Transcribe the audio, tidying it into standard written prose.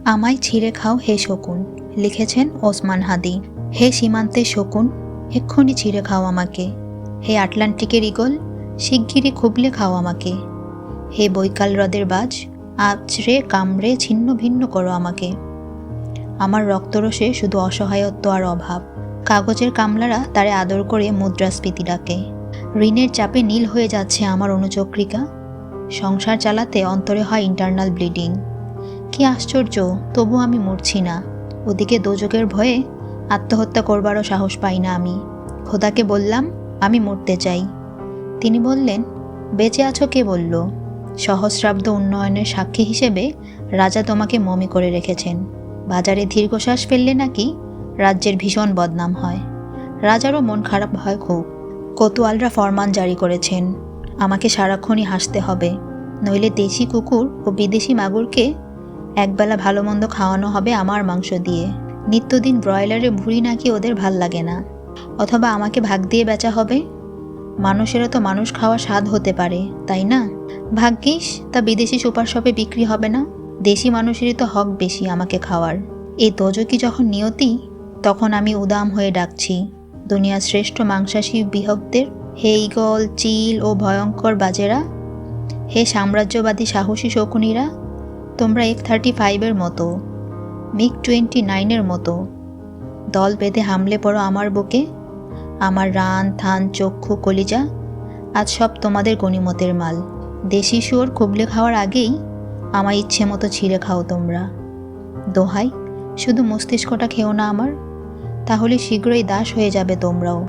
আমায় ছিঁড়ে খাও হে শকুন, লিখেছেন ওসমান হাদি। হে সীমান্তের শকুন, এক্ষুনি ছিঁড়ে খাও আমাকে। হে আটলান্টিকের ঈগল, শিগগিরই খুবলে খাও আমাকে। হে বৈকাল হ্রদের বাজ, আছড়ে কামড়ে ছিন্ন ভিন্ন করো আমাকে। আমার রক্তরসে শুধু অসহায়ত্ব আর অভাব। কাগজের কামলারা তারে আদর করে মুদ্রাস্ফীতি ডাকে। ঋণের চাপে নীল হয়ে যাচ্ছে আমার অনুচক্রিকা। সংসার চালাতে অন্তরে হয় ইন্টারনাল ব্লিডিং। কি আশ্চর্য, তবু আমি মরছি না। ওদিকে দোজকের ভয়ে আত্মহত্যা করবারও সাহস পাই না আমি। খোদাকে বললাম আমি মরতে চাই। তিনি বললেন, বেঁচে আছো কে বলল? সহস্রাব্দ উন্নয়নের সাক্ষী হিসেবে রাজা তোমাকে মমি করে রেখেছেন। বাজারে দীর্ঘশ্বাস ফেললে নাকি রাজ্যের ভীষণ বদনাম হয়। রাজারও মন খারাপ হয় খুব। কোতোয়ালরা ফরমান জারি করেছেন, আমাকে সারাক্ষণই হাসতে হবে, নইলে দেশি কুকুর ও বিদেশি মাগুরকে একবেলা ভালো মন্দ খাওয়ানো হবে আমার মাংস দিয়ে। নিত্যদিন ব্রয়লারের ভুঁড়ি নাকি ওদের ভাল লাগে না। অথবা আমাকে ভাগ দিয়ে বেচা হবে। মানুষেরও তো মানুষ খাওয়া স্বাদ হতে পারে, তাই না? ভাগ্যিস তা বিদেশি সুপার শপে বিক্রি হবে না। দেশি মানুষেরই তো হক বেশি আমাকে খাওয়ার। এই দোজকি যখন নিয়তি, তখন আমি উদাম হয়ে ডাকছি দুনিয়ার শ্রেষ্ঠ মাংসাশী বিহকদের, হে ঈগল, চিল ও ভয়ঙ্কর বাজেরা, হে সাম্রাজ্যবাদী সাহসী শকুনিরা, তোমরা F-35 মতো, MiG-29 মতো দল বেঁধে হামলে পড়ো আমার বুকে। আমার রান, থান, চক্ষু, কলিজা আজ সব তোমাদের গনিমতের মাল। দেশি শুয়োর খুবলে খাওয়ার আগেই আমার ইচ্ছে মতো ছিঁড়ে খাও তোমরা। দোহাই, শুধু মস্তিষ্কটা খেও না আমার, তাহলে শীঘ্রই দাস হয়ে যাবে তোমরাও।